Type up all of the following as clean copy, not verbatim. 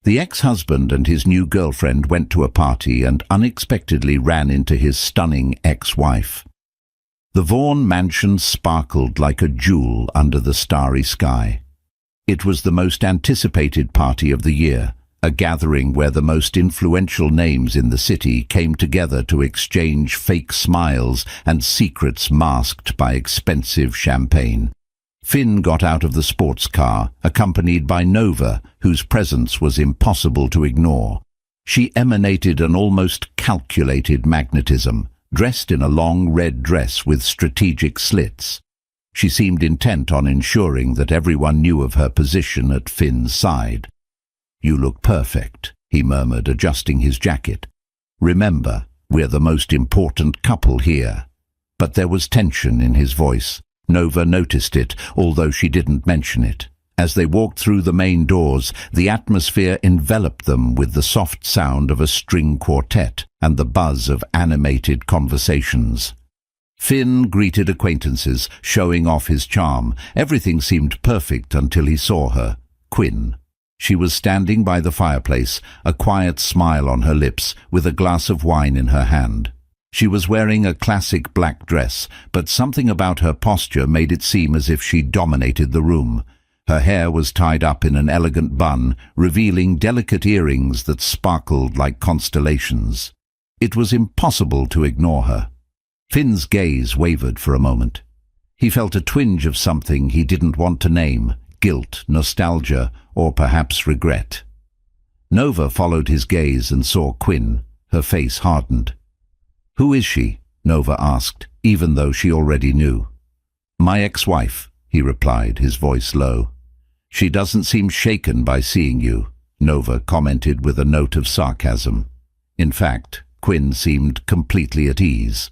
The ex-husband and his new girlfriend went to a party and unexpectedly ran into his stunning ex-wife. The Vaughan mansion sparkled like a jewel under the starry sky. It was the most anticipated party of the year, a gathering where the most influential names in the city came together to exchange fake smiles and secrets masked by expensive champagne. Finn got out of the sports car, accompanied by Nova, whose presence was impossible to ignore. She emanated an almost calculated magnetism, dressed in a long red dress with strategic slits. She seemed intent on ensuring that everyone knew of her position at Finn's side. "You look perfect," he murmured, adjusting his jacket. "Remember, we're the most important couple here." But there was tension in his voice. Nova noticed it, although she didn't mention it. As they walked through the main doors, the atmosphere enveloped them with the soft sound of a string quartet and the buzz of animated conversations. Finn greeted acquaintances, showing off his charm. Everything seemed perfect until he saw her, Quinn. She was standing by the fireplace, a quiet smile on her lips, with a glass of wine in her hand. She was wearing a classic black dress, but something about her posture made it seem as if she dominated the room. Her hair was tied up in an elegant bun, revealing delicate earrings that sparkled like constellations. It was impossible to ignore her. Finn's gaze wavered for a moment. He felt a twinge of something he didn't want to name: guilt, nostalgia, or perhaps regret. Nova followed his gaze and saw Quinn. Her face hardened. "Who is she?" Nova asked, even though she already knew. "My ex-wife," he replied, his voice low. "She doesn't seem shaken by seeing you," Nova commented with a note of sarcasm. In fact, Quinn seemed completely at ease.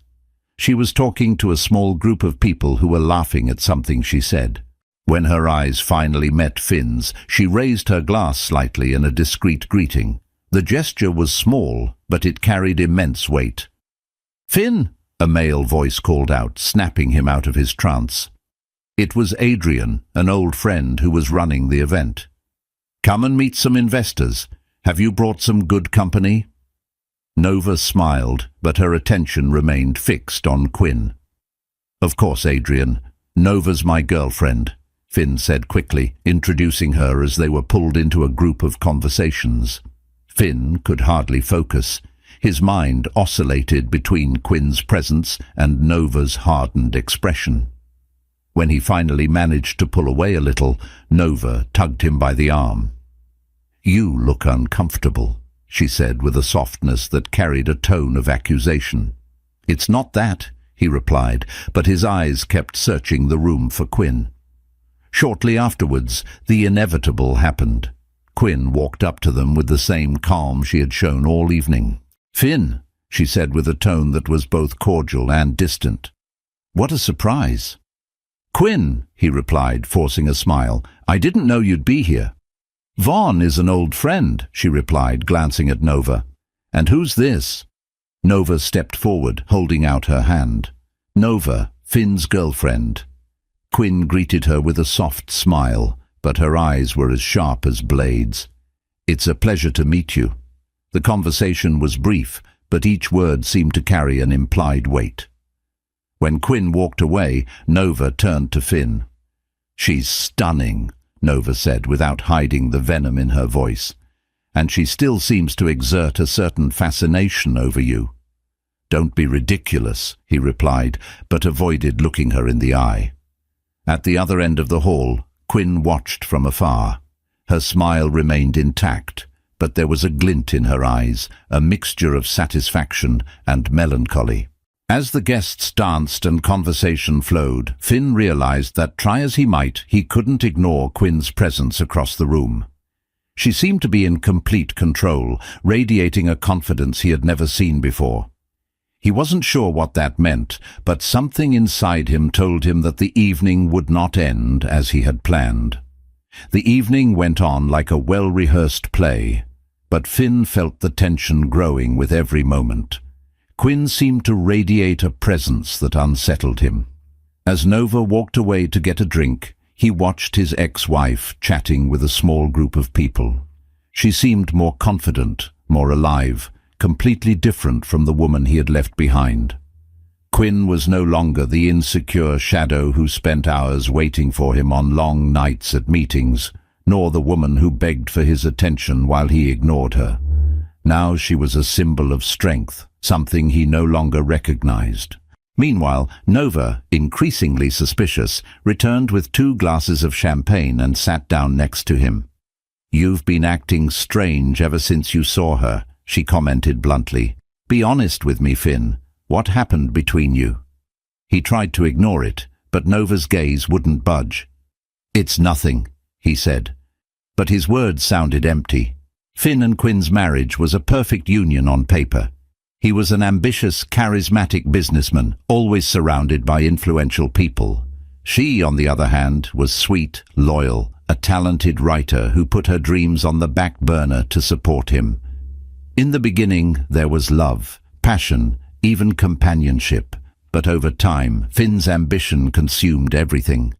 She was talking to a small group of people who were laughing at something she said. When her eyes finally met Finn's, she raised her glass slightly in a discreet greeting. The gesture was small, but it carried immense weight. "Finn!" a male voice called out, snapping him out of his trance. It was Adrian, an old friend who was running the event. "Come and meet some investors. Have you brought some good company?" Nova smiled, but her attention remained fixed on Quinn. "Of course, Adrian. Nova's my girlfriend," Finn said quickly, introducing her as they were pulled into a group of conversations. Finn could hardly focus. His mind oscillated between Quinn's presence and Nova's hardened expression. When he finally managed to pull away a little, Nova tugged him by the arm. "You look uncomfortable," she said with a softness that carried a tone of accusation. "It's not that," he replied, but his eyes kept searching the room for Quinn. Shortly afterwards, the inevitable happened. Quinn walked up to them with the same calm she had shown all evening. "Finn," she said with a tone that was both cordial and distant. "What a surprise." "Quinn," he replied, forcing a smile, "I didn't know you'd be here." "Vaughn is an old friend," she replied, glancing at Nova. "And who's this?" Nova stepped forward, holding out her hand. "Nova, Finn's girlfriend." Quinn greeted her with a soft smile, but her eyes were as sharp as blades. "It's a pleasure to meet you." The conversation was brief, but each word seemed to carry an implied weight. When Quinn walked away, Nova turned to Finn. "She's stunning," Nova said without hiding the venom in her voice. "And she still seems to exert a certain fascination over you." "Don't be ridiculous," he replied, but avoided looking her in the eye. At the other end of the hall, Quinn watched from afar. Her smile remained intact, but there was a glint in her eyes, a mixture of satisfaction and melancholy. As the guests danced and conversation flowed, Finn realized that, try as he might, he couldn't ignore Quinn's presence across the room. She seemed to be in complete control, radiating a confidence he had never seen before. He wasn't sure what that meant, but something inside him told him that the evening would not end as he had planned. The evening went on like a well-rehearsed play, but Finn felt the tension growing with every moment. Quinn seemed to radiate a presence that unsettled him. As Nova walked away to get a drink, he watched his ex-wife chatting with a small group of people. She seemed more confident, more alive, completely different from the woman he had left behind. Quinn was no longer the insecure shadow who spent hours waiting for him on long nights at meetings, nor the woman who begged for his attention while he ignored her. Now she was a symbol of strength, something he no longer recognized. Meanwhile, Nova, increasingly suspicious, returned with 2 glasses of champagne and sat down next to him. "You've been acting strange ever since you saw her," she commented bluntly. "Be honest with me, Finn. What happened between you?" He tried to ignore it, but Nova's gaze wouldn't budge. "It's nothing," he said. But his words sounded empty. Finn and Quinn's marriage was a perfect union on paper. He was an ambitious, charismatic businessman, always surrounded by influential people. She, on the other hand, was sweet, loyal, a talented writer who put her dreams on the back burner to support him. In the beginning, there was love, passion, even companionship, but over time, Finn's ambition consumed everything.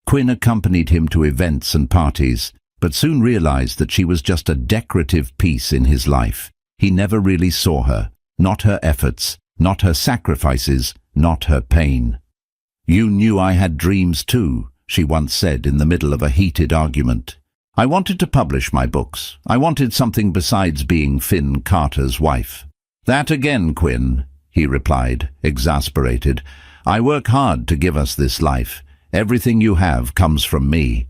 Quinn accompanied him to events and parties, but soon realized that she was just a decorative piece in his life. He never really saw her, not her efforts, not her sacrifices, not her pain. "You knew I had dreams too," she once said in the middle of a heated argument. "I wanted to publish my books. I wanted something besides being Finn Carter's wife." "That again, Quinn," he replied, exasperated. "I work hard to give us this life. Everything you have comes from me."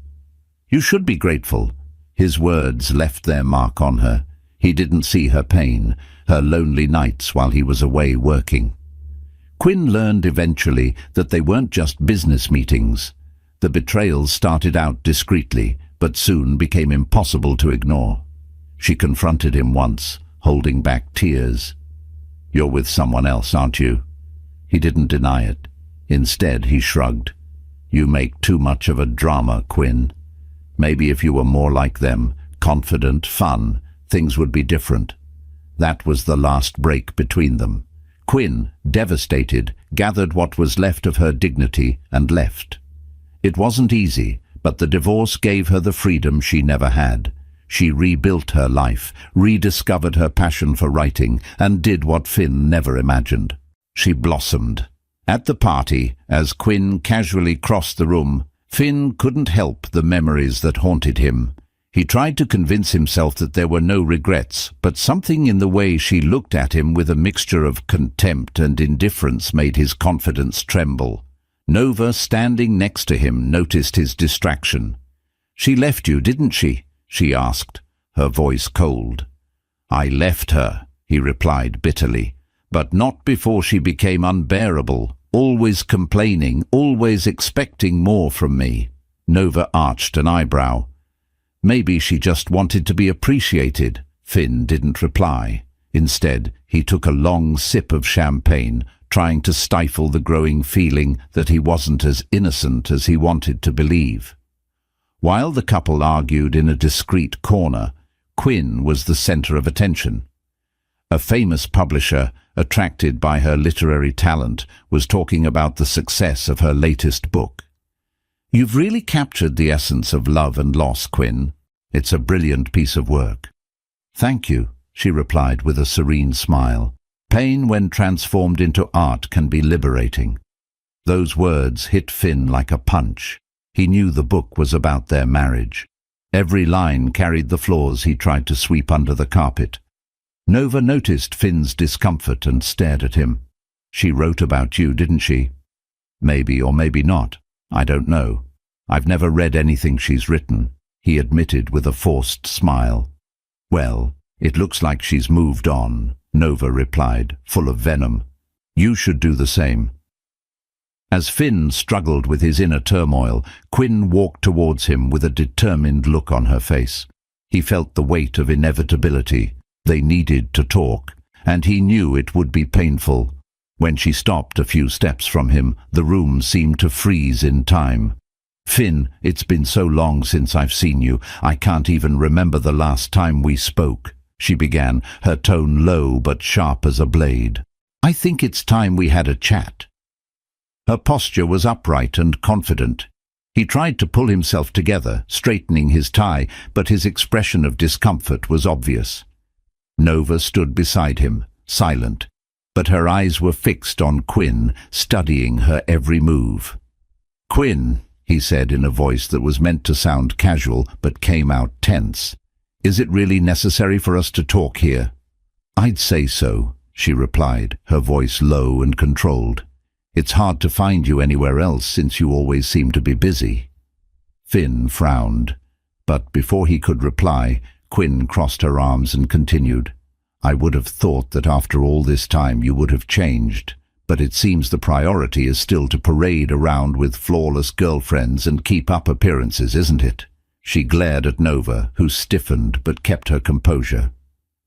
"You should be grateful." His words left their mark on her. He didn't see her pain, her lonely nights while he was away working. Quinn learned eventually that they weren't just business meetings. The betrayals started out discreetly, but soon became impossible to ignore. She confronted him once, holding back tears. "You're with someone else, aren't you?" He didn't deny it. Instead, he shrugged. "You make too much of a drama, Quinn. Maybe if you were more like them, confident, fun, things would be different." That was the last break between them. Quinn, devastated, gathered what was left of her dignity and left. It wasn't easy, but the divorce gave her the freedom she never had. She rebuilt her life, rediscovered her passion for writing, and did what Finn never imagined. She blossomed. At the party, as Quinn casually crossed the room, Finn couldn't help the memories that haunted him. He tried to convince himself that there were no regrets, but something in the way she looked at him with a mixture of contempt and indifference made his confidence tremble. Nova, standing next to him, noticed his distraction. "She left you, didn't she?" she asked, her voice cold. "I left her," he replied bitterly, "but not before she became unbearable, always complaining, always expecting more from me." Nova arched an eyebrow. "Maybe she just wanted to be appreciated." Finn didn't reply. Instead, he took a long sip of champagne, trying to stifle the growing feeling that he wasn't as innocent as he wanted to believe. While the couple argued in a discreet corner, Quinn was the center of attention. A famous publisher, attracted by her literary talent, was talking about the success of her latest book. "You've really captured the essence of love and loss, Quinn. It's a brilliant piece of work." "Thank you," she replied with a serene smile. "Pain, when transformed into art, can be liberating." Those words hit Finn like a punch. He knew the book was about their marriage. Every line carried the flaws he tried to sweep under the carpet. Nova noticed Finn's discomfort and stared at him. "She wrote about you, didn't she?" "Maybe or maybe not. I don't know. I've never read anything she's written," he admitted with a forced smile. "Well, it looks like she's moved on," Nova replied, full of venom. "You should do the same." As Finn struggled with his inner turmoil, Quinn walked towards him with a determined look on her face. He felt the weight of inevitability. They needed to talk, and he knew it would be painful. When she stopped a few steps from him, the room seemed to freeze in time. "Finn, it's been so long since I've seen you. I can't even remember the last time we spoke," she began, her tone low but sharp as a blade. "I think it's time we had a chat." Her posture was upright and confident. He tried to pull himself together, straightening his tie, but his expression of discomfort was obvious. Nova stood beside him, silent, but her eyes were fixed on Quinn, studying her every move. "Quinn," he said in a voice that was meant to sound casual but came out tense, "is it really necessary for us to talk here?" "I'd say so," she replied, her voice low and controlled. "It's hard to find you anywhere else since you always seem to be busy." Finn frowned, but before he could reply, Quinn crossed her arms and continued, "I would have thought that after all this time you would have changed, but it seems the priority is still to parade around with flawless girlfriends and keep up appearances, isn't it?" She glared at Nova, who stiffened but kept her composure.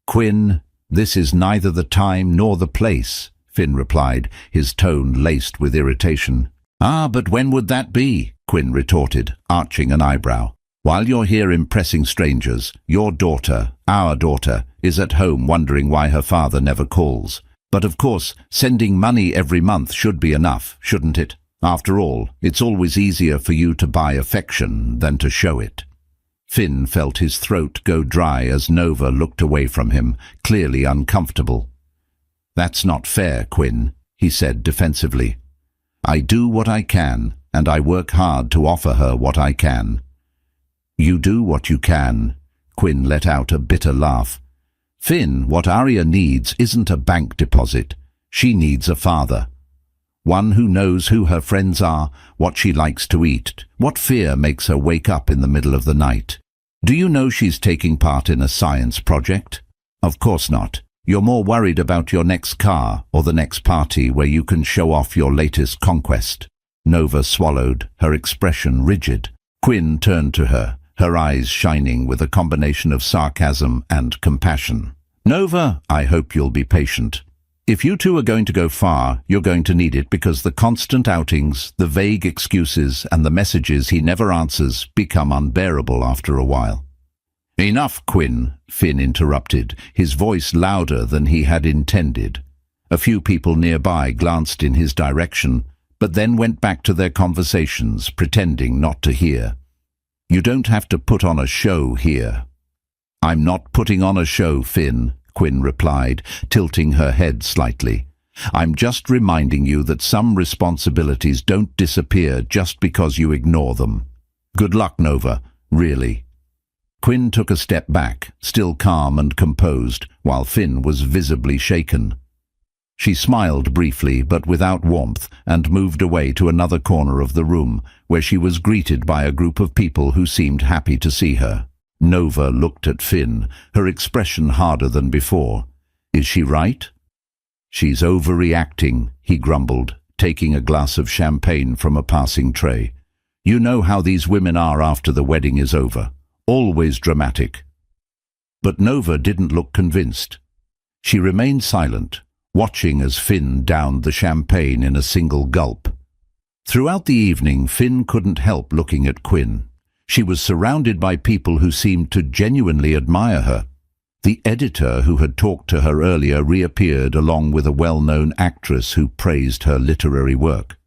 "Quinn, this is neither the time nor the place," Finn replied, his tone laced with irritation. "Ah, but when would that be?" Quinn retorted, arching an eyebrow. "While you're here impressing strangers, your daughter, our daughter, is at home wondering why her father never calls. But of course, sending money every month should be enough, shouldn't it? After all, it's always easier for you to buy affection than to show it." Finn felt his throat go dry as Nova looked away from him, clearly uncomfortable. "That's not fair, Quinn," he said defensively. "I do what I can, and I work hard to offer her what I can." "You do what you can," Quinn let out a bitter laugh. "Finn, what Arya needs isn't a bank deposit. She needs a father. One who knows who her friends are, what she likes to eat, what fear makes her wake up in the middle of the night. Do you know she's taking part in a science project? Of course not. You're more worried about your next car or the next party where you can show off your latest conquest." Nova swallowed, her expression rigid. Quinn turned to her, her eyes shining with a combination of sarcasm and compassion. "Nova, I hope you'll be patient. If you two are going to go far, you're going to need it because the constant outings, the vague excuses, and the messages he never answers become unbearable after a while." "Enough, Quinn," Finn interrupted, his voice louder than he had intended. A few people nearby glanced in his direction, but then went back to their conversations, pretending not to hear. "You don't have to put on a show here." "I'm not putting on a show, Finn," Quinn replied, tilting her head slightly. "I'm just reminding you that some responsibilities don't disappear just because you ignore them. Good luck, Nova, really." Quinn took a step back, still calm and composed, while Finn was visibly shaken. She smiled briefly, but without warmth, and moved away to another corner of the room, where she was greeted by a group of people who seemed happy to see her. Nova looked at Finn, her expression harder than before. "Is she right?" "She's overreacting," he grumbled, taking a glass of champagne from a passing tray. "You know how these women are after the wedding is over. Always dramatic." But Nova didn't look convinced. She remained silent, watching as Finn downed the champagne in a single gulp. Throughout the evening, Finn couldn't help looking at Quinn. She was surrounded by people who seemed to genuinely admire her. The editor who had talked to her earlier reappeared along with a well-known actress who praised her literary work.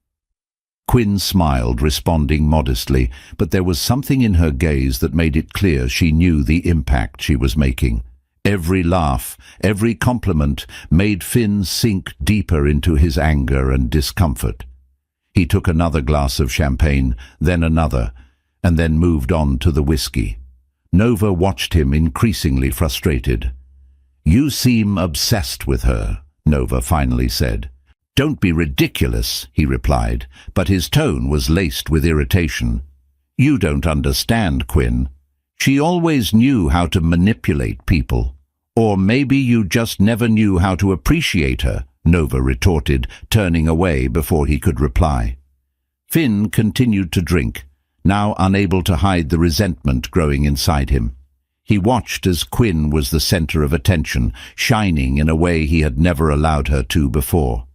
Quinn smiled, responding modestly, but there was something in her gaze that made it clear she knew the impact she was making. Every laugh, every compliment made Finn sink deeper into his anger and discomfort. He took another glass of champagne, then another, and then moved on to the whiskey. Nova watched him, increasingly frustrated. "You seem obsessed with her," Nova finally said. "Don't be ridiculous," he replied, but his tone was laced with irritation. "You don't understand, Quinn. She always knew how to manipulate people. Or maybe you just never knew how to appreciate her," Nova retorted, turning away before he could reply. Finn continued to drink, now unable to hide the resentment growing inside him. He watched as Quinn was the center of attention, shining in a way he had never allowed her to before.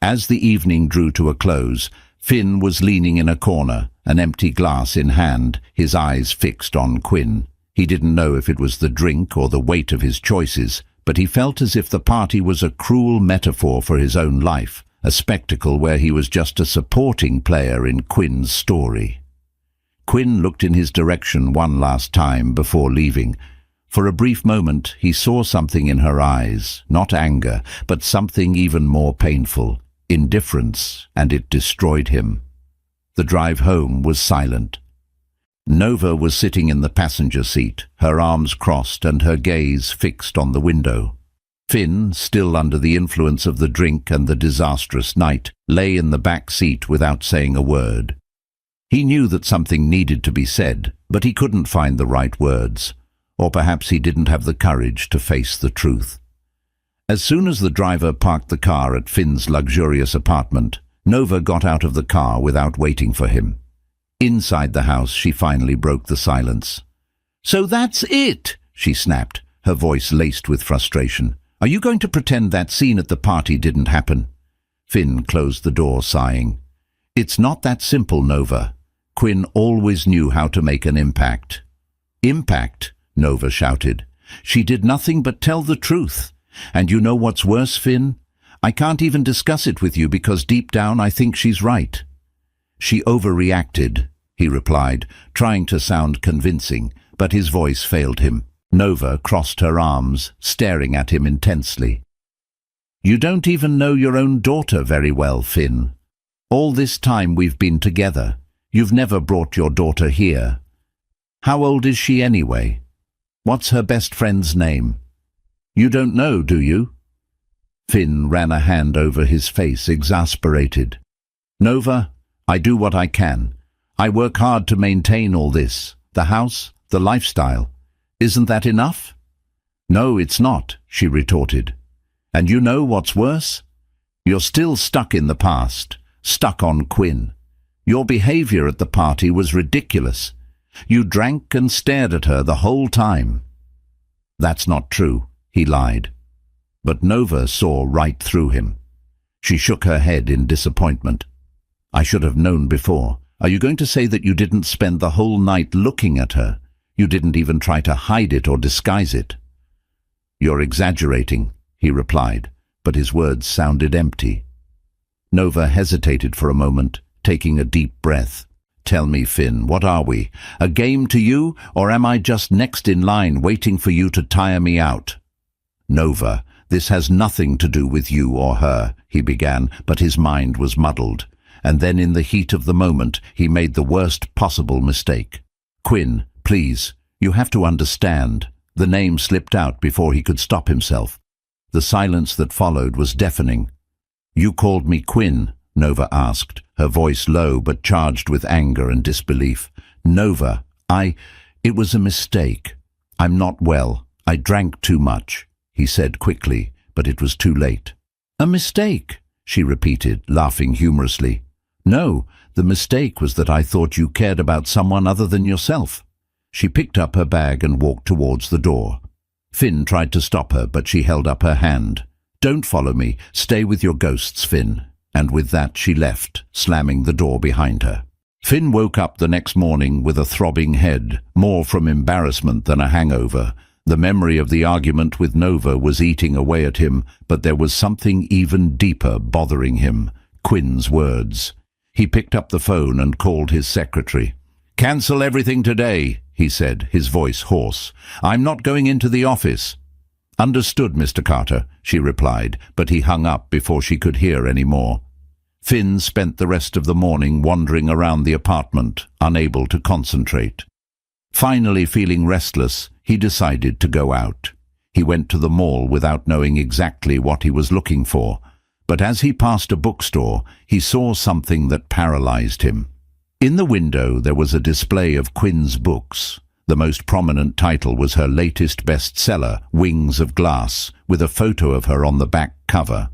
As the evening drew to a close, Finn was leaning in a corner, an empty glass in hand, his eyes fixed on Quinn. He didn't know if it was the drink or the weight of his choices, but he felt as if the party was a cruel metaphor for his own life, a spectacle where he was just a supporting player in Quinn's story. Quinn looked in his direction one last time before leaving. For a brief moment he saw something in her eyes, not anger, but something even more painful, indifference, and it destroyed him. The drive home was silent. Nova was sitting in the passenger seat, her arms crossed and her gaze fixed on the window. Finn, still under the influence of the drink and the disastrous night, lay in the back seat without saying a word. He knew that something needed to be said, but he couldn't find the right words. Or perhaps he didn't have the courage to face the truth. As soon as the driver parked the car at Finn's luxurious apartment, Nova got out of the car without waiting for him. Inside the house, she finally broke the silence. "So that's it," she snapped, her voice laced with frustration. "Are you going to pretend that scene at the party didn't happen?" Finn closed the door, sighing. "It's not that simple, Nova. Quinn always knew how to make an impact." "Impact?" Nova shouted. "She did nothing but tell the truth. And you know what's worse, Finn? I can't even discuss it with you because deep down I think she's right." "She overreacted," he replied, trying to sound convincing, but his voice failed him. Nova crossed her arms, staring at him intensely. "You don't even know your own daughter very well, Finn. All this time we've been together. You've never brought your daughter here. How old is she anyway? What's her best friend's name? You don't know, do you?" Finn ran a hand over his face, exasperated. "Nova, I do what I can. I work hard to maintain all this. The house, the lifestyle. Isn't that enough?" "No, it's not," she retorted. "And you know what's worse? You're still stuck in the past, stuck on Quinn. Your behavior at the party was ridiculous. You drank and stared at her the whole time." "That's not true," he lied. But Nova saw right through him. She shook her head in disappointment. "I should have known before. Are you going to say that you didn't spend the whole night looking at her? You didn't even try to hide it or disguise it?" "You're exaggerating," he replied, but his words sounded empty. Nova hesitated for a moment, taking a deep breath. "Tell me, Finn, what are we? A game to you, or am I just next in line waiting for you to tire me out?" "Nova, this has nothing to do with you or her," he began, but his mind was muddled. And then in the heat of the moment, he made the worst possible mistake. "Quinn, please, you have to understand." The name slipped out before he could stop himself. The silence that followed was deafening. "You called me Quinn?" Nova asked, her voice low but charged with anger and disbelief. "Nova, it was a mistake. I'm not well. I drank too much," he said quickly, but it was too late. "A mistake?" she repeated, laughing humorously. "No, the mistake was that I thought you cared about someone other than yourself." She picked up her bag and walked towards the door. Finn tried to stop her, but she held up her hand. "Don't follow me. Stay with your ghosts, Finn." And with that she left, slamming the door behind her. Finn woke up the next morning with a throbbing head, more from embarrassment than a hangover. The memory of the argument with Nova was eating away at him, but there was something even deeper bothering him. Quinn's words. He picked up the phone and called his secretary. "Cancel everything today," he said, his voice hoarse. "I'm not going into the office." "Understood, Mr. Carter," she replied, but he hung up before she could hear any more. Finn spent the rest of the morning wandering around the apartment, unable to concentrate. Finally feeling restless, he decided to go out. He went to the mall without knowing exactly what he was looking for, but as he passed a bookstore, he saw something that paralyzed him. In the window there was a display of Quinn's books. The most prominent title was her latest bestseller, Wings of Glass, with a photo of her on the back cover.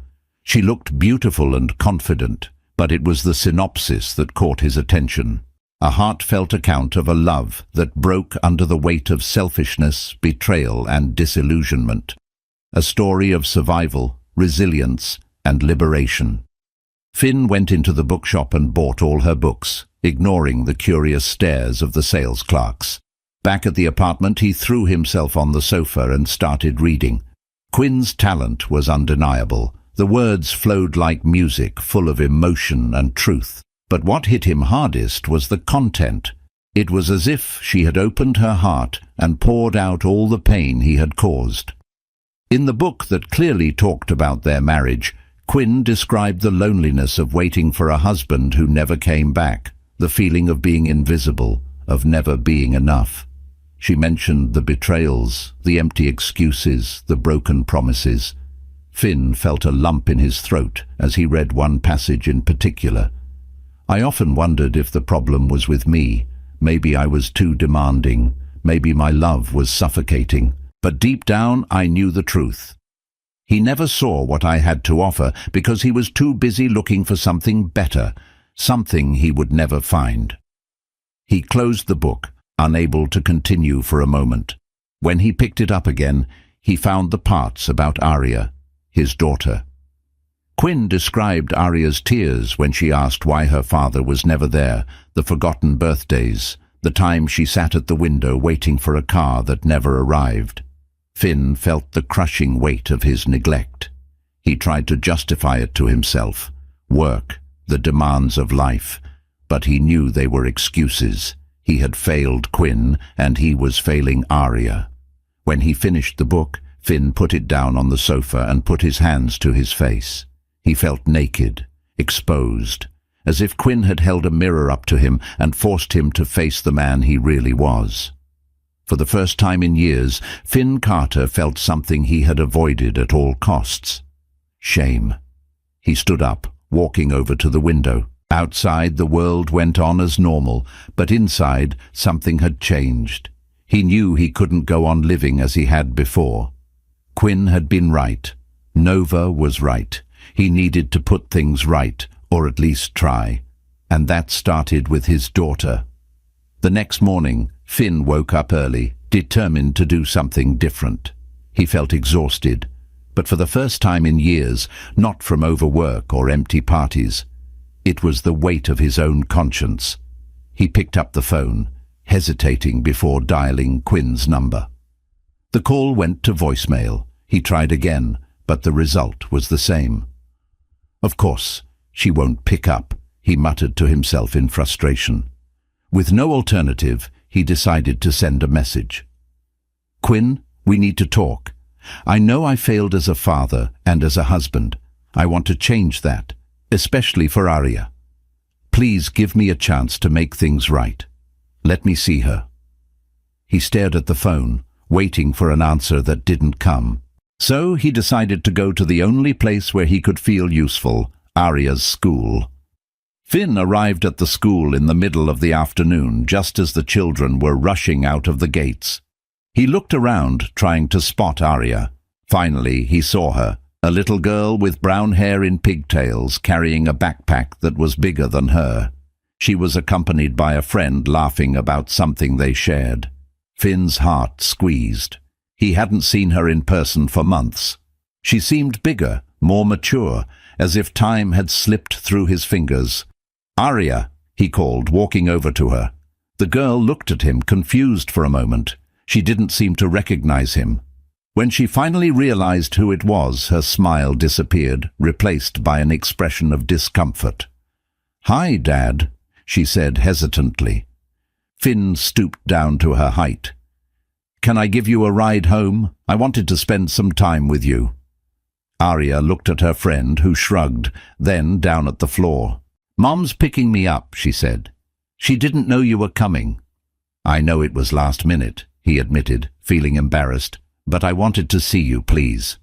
She looked beautiful and confident, but it was the synopsis that caught his attention. A heartfelt account of a love that broke under the weight of selfishness, betrayal, and disillusionment. A story of survival, resilience, and liberation. Finn went into the bookshop and bought all her books, ignoring the curious stares of the sales clerks. Back at the apartment, he threw himself on the sofa and started reading. Quinn's talent was undeniable. The words flowed like music, full of emotion and truth. But what hit him hardest was the content. It was as if she had opened her heart and poured out all the pain he had caused. In the book that clearly talked about their marriage, Quinn described the loneliness of waiting for a husband who never came back, the feeling of being invisible, of never being enough. She mentioned the betrayals, the empty excuses, the broken promises. Finn felt a lump in his throat as he read one passage in particular. I often wondered if the problem was with me. Maybe I was too demanding. Maybe my love was suffocating. But deep down I knew the truth. He never saw what I had to offer because he was too busy looking for something better, something he would never find. He closed the book, unable to continue for a moment. When he picked it up again, he found the parts about Arya, his daughter. Quinn described Arya's tears when she asked why her father was never there, the forgotten birthdays, the time she sat at the window waiting for a car that never arrived. Finn felt the crushing weight of his neglect. He tried to justify it to himself, work, the demands of life, but he knew they were excuses. He had failed Quinn, and he was failing Arya. When he finished the book, Finn put it down on the sofa and put his hands to his face. He felt naked, exposed, as if Quinn had held a mirror up to him and forced him to face the man he really was. For the first time in years, Finn Carter felt something he had avoided at all costs: shame. He stood up, walking over to the window. Outside, the world went on as normal, but inside, something had changed. He knew he couldn't go on living as he had before. Quinn had been right. Nova was right. He needed to put things right, or at least try. And that started with his daughter. The next morning, Finn woke up early, determined to do something different. He felt exhausted, but for the first time in years, not from overwork or empty parties. It was the weight of his own conscience. He picked up the phone, hesitating before dialing Quinn's number. The call went to voicemail. He tried again, but the result was the same. Of course, she won't pick up, he muttered to himself in frustration. With no alternative, he decided to send a message. Quinn, we need to talk. I know I failed as a father and as a husband. I want to change that, especially for Arya. Please give me a chance to make things right. Let me see her. He stared at the phone, waiting for an answer that didn't come. So he decided to go to the only place where he could feel useful, Arya's school. Finn arrived at the school in the middle of the afternoon, just as the children were rushing out of the gates. He looked around, trying to spot Arya. Finally, he saw her, a little girl with brown hair in pigtails, carrying a backpack that was bigger than her. She was accompanied by a friend laughing about something they shared. Finn's heart squeezed. He hadn't seen her in person for months. She seemed bigger, more mature, as if time had slipped through his fingers. "Arya," he called, walking over to her. The girl looked at him, confused for a moment. She didn't seem to recognize him. When she finally realized who it was, her smile disappeared, replaced by an expression of discomfort. "Hi, Dad," she said hesitantly. Finn stooped down to her height. "Can I give you a ride home? I wanted to spend some time with you." Arya looked at her friend, who shrugged, then down at the floor. "Mom's picking me up," she said. "She didn't know you were coming." "I know it was last minute," he admitted, feeling embarrassed, "but I wanted to see you, please."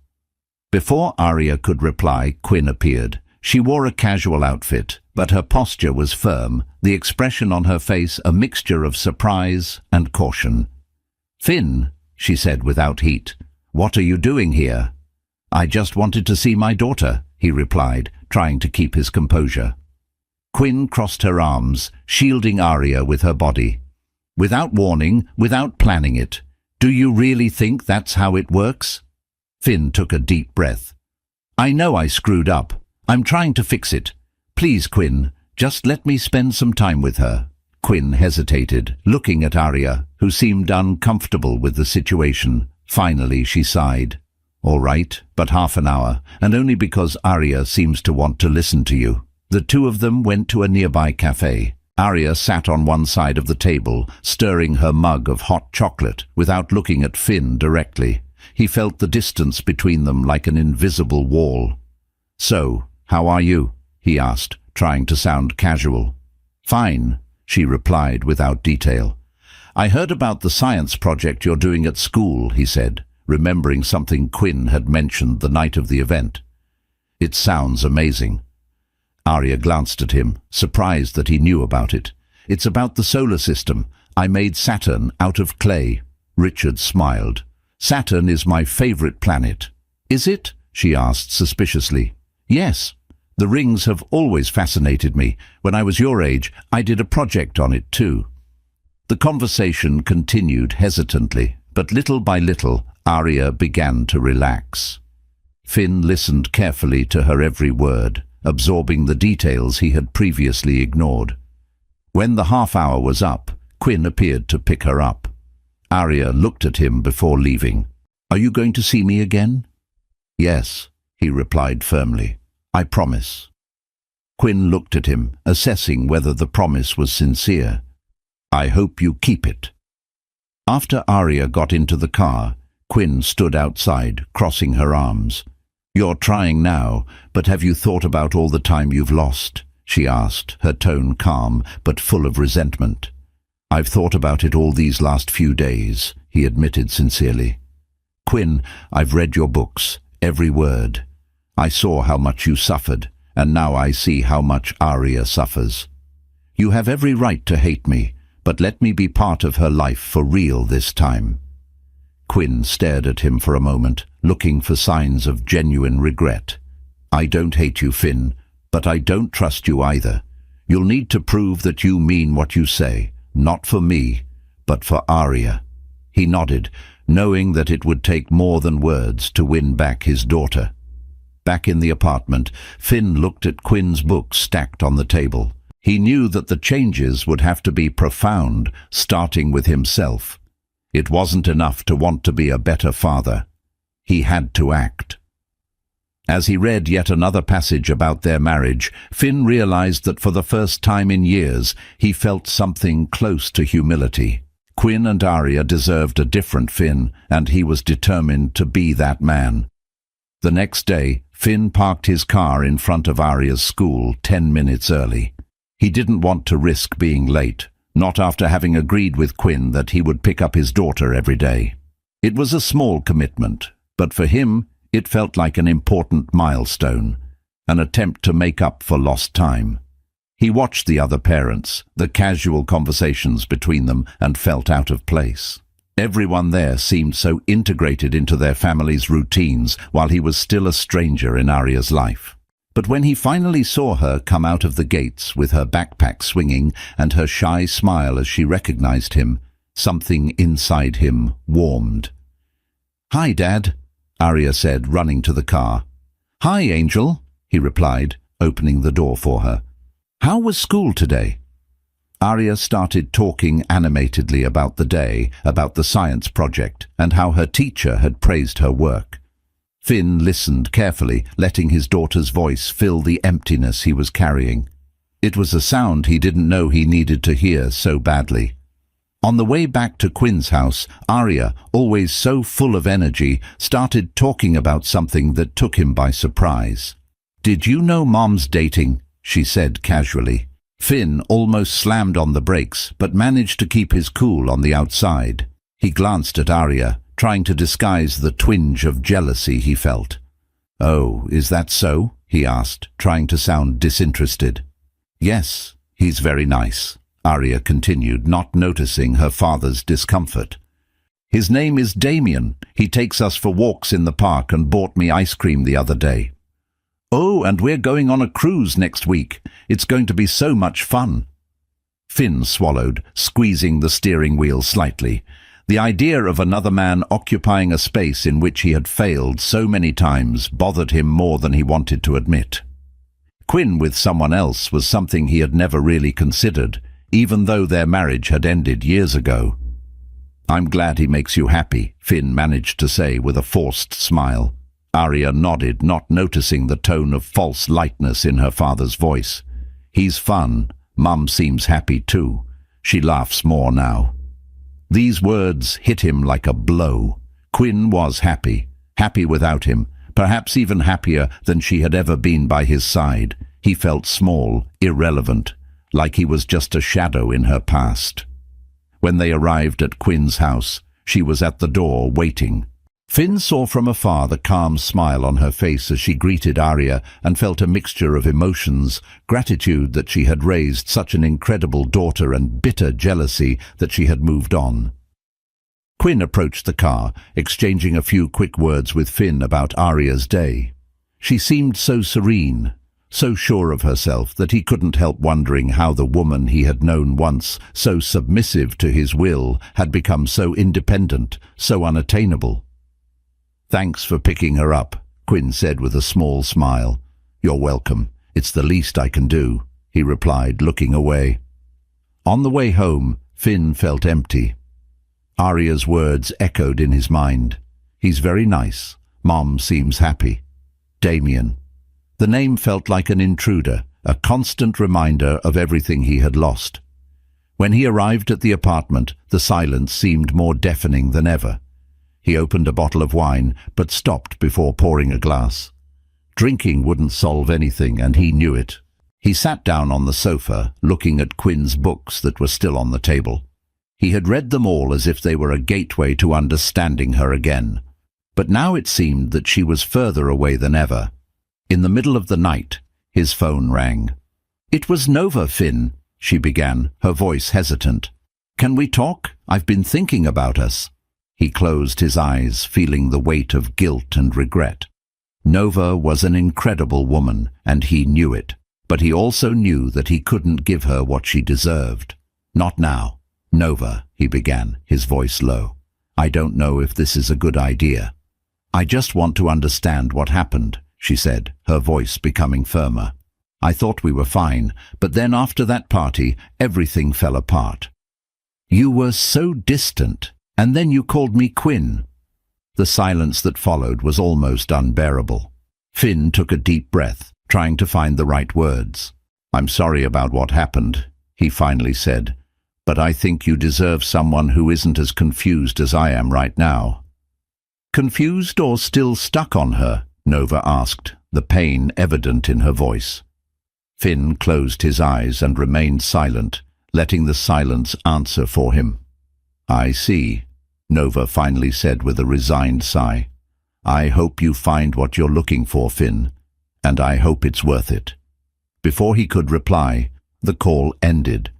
Before Arya could reply, Quinn appeared. She wore a casual outfit, but her posture was firm, the expression on her face a mixture of surprise and caution. "Finn," she said without heat, "what are you doing here?" "I just wanted to see my daughter," he replied, trying to keep his composure. Quinn crossed her arms, shielding Arya with her body. "Without warning, without planning it. Do you really think that's how it works?" Finn took a deep breath. "I know I screwed up. I'm trying to fix it. Please, Quinn, just let me spend some time with her." Quinn hesitated, looking at Arya, who seemed uncomfortable with the situation. Finally, she sighed. "All right, but half an hour, and only because Arya seems to want to listen to you." The two of them went to a nearby cafe. Arya sat on one side of the table, stirring her mug of hot chocolate without looking at Finn directly. He felt the distance between them like an invisible wall. "So, how are you?" he asked, trying to sound casual. "Fine," she replied without detail. "I heard about the science project you're doing at school," he said, remembering something Quinn had mentioned the night of the event. "It sounds amazing." Arya glanced at him, surprised that he knew about it. "It's about the solar system. I made Saturn out of clay." Richard smiled. "Saturn is my favorite planet." "Is it?" she asked suspiciously. "Yes. The rings have always fascinated me. When I was your age, I did a project on it too." The conversation continued hesitantly, but little by little, Arya began to relax. Finn listened carefully to her every word, absorbing the details he had previously ignored. When the half-hour was up, Quinn appeared to pick her up. Arya looked at him before leaving. "Are you going to see me again?" "Yes," he replied firmly. "I promise." Quinn looked at him, assessing whether the promise was sincere. "I hope you keep it." After Arya got into the car, Quinn stood outside, crossing her arms. "You're trying now, but have you thought about all the time you've lost?" she asked, her tone calm but full of resentment. "I've thought about it all these last few days," he admitted sincerely. "Quinn, I've read your books, every word. I saw how much you suffered, and now I see how much Arya suffers. You have every right to hate me, but let me be part of her life for real this time." Quinn stared at him for a moment, looking for signs of genuine regret. "I don't hate you, Finn, but I don't trust you either. You'll need to prove that you mean what you say, not for me, but for Arya." He nodded, knowing that it would take more than words to win back his daughter. Back in the apartment, Finn looked at Quinn's books stacked on the table. He knew that the changes would have to be profound, starting with himself. It wasn't enough to want to be a better father. He had to act. As he read yet another passage about their marriage, Finn realized that for the first time in years, he felt something close to humility. Quinn and Arya deserved a different Finn, and he was determined to be that man. The next day, Finn parked his car in front of Arya's school 10 minutes early. He didn't want to risk being late, not after having agreed with Quinn that he would pick up his daughter every day. It was a small commitment, but for him, it felt like an important milestone, an attempt to make up for lost time. He watched the other parents, the casual conversations between them, and felt out of place. Everyone there seemed so integrated into their family's routines while he was still a stranger in Arya's life. But when he finally saw her come out of the gates with her backpack swinging and her shy smile as she recognized him, something inside him warmed. "Hi, Dad," Arya said, running to the car. "Hi, Angel," he replied, opening the door for her. "How was school today?" Arya started talking animatedly about the day, about the science project, and how her teacher had praised her work. Finn listened carefully, letting his daughter's voice fill the emptiness he was carrying. It was a sound he didn't know he needed to hear so badly. On the way back to Quinn's house, Arya, always so full of energy, started talking about something that took him by surprise. "Did you know Mom's dating?" she said casually. Finn almost slammed on the brakes, but managed to keep his cool on the outside. He glanced at Arya, trying to disguise the twinge of jealousy he felt. "Oh, is that so?" he asked, trying to sound disinterested. "Yes, he's very nice," Arya continued, not noticing her father's discomfort. "His name is Damien. He takes us for walks in the park and bought me ice cream the other day." "Oh, and we're going on a cruise next week. It's going to be so much fun." Finn swallowed, squeezing the steering wheel slightly. The idea of another man occupying a space in which he had failed so many times bothered him more than he wanted to admit. Quinn with someone else was something he had never really considered, even though their marriage had ended years ago. "I'm glad he makes you happy," Finn managed to say with a forced smile. Arya nodded, not noticing the tone of false lightness in her father's voice. "He's fun, Mum seems happy too. She laughs more now." These words hit him like a blow. Quinn was happy, happy without him, perhaps even happier than she had ever been by his side. He felt small, irrelevant, like he was just a shadow in her past. When they arrived at Quinn's house, she was at the door, waiting. Finn saw from afar the calm smile on her face as she greeted Arya and felt a mixture of emotions, gratitude that she had raised such an incredible daughter and bitter jealousy that she had moved on. Quinn approached the car, exchanging a few quick words with Finn about Arya's day. She seemed so serene, so sure of herself that he couldn't help wondering how the woman he had known once, so submissive to his will, had become so independent, so unattainable. "Thanks for picking her up," Quinn said with a small smile. "You're welcome. It's the least I can do," he replied, looking away. On the way home, Finn felt empty. Arya's words echoed in his mind. "He's very nice. Mom seems happy. Damien." The name felt like an intruder, a constant reminder of everything he had lost. When he arrived at the apartment, the silence seemed more deafening than ever. He opened a bottle of wine, but stopped before pouring a glass. Drinking wouldn't solve anything, and he knew it. He sat down on the sofa, looking at Quinn's books that were still on the table. He had read them all as if they were a gateway to understanding her again. But now it seemed that she was further away than ever. In the middle of the night, his phone rang. "It was Nova, Finn," she began, her voice hesitant. "Can we talk? I've been thinking about us." He closed his eyes, feeling the weight of guilt and regret. Nova was an incredible woman, and he knew it. But he also knew that he couldn't give her what she deserved. "Not now. Nova," he began, his voice low. "I don't know if this is a good idea." "I just want to understand what happened," she said, her voice becoming firmer. "I thought we were fine, but then after that party, everything fell apart. You were so distant. And then you called me Quinn." The silence that followed was almost unbearable. Finn took a deep breath, trying to find the right words. "I'm sorry about what happened," he finally said, "but I think you deserve someone who isn't as confused as I am right now." "Confused or still stuck on her?" Nova asked, the pain evident in her voice. Finn closed his eyes and remained silent, letting the silence answer for him. "I see," Nova finally said with a resigned sigh. "I hope you find what you're looking for, Finn, and I hope it's worth it." Before he could reply, the call ended.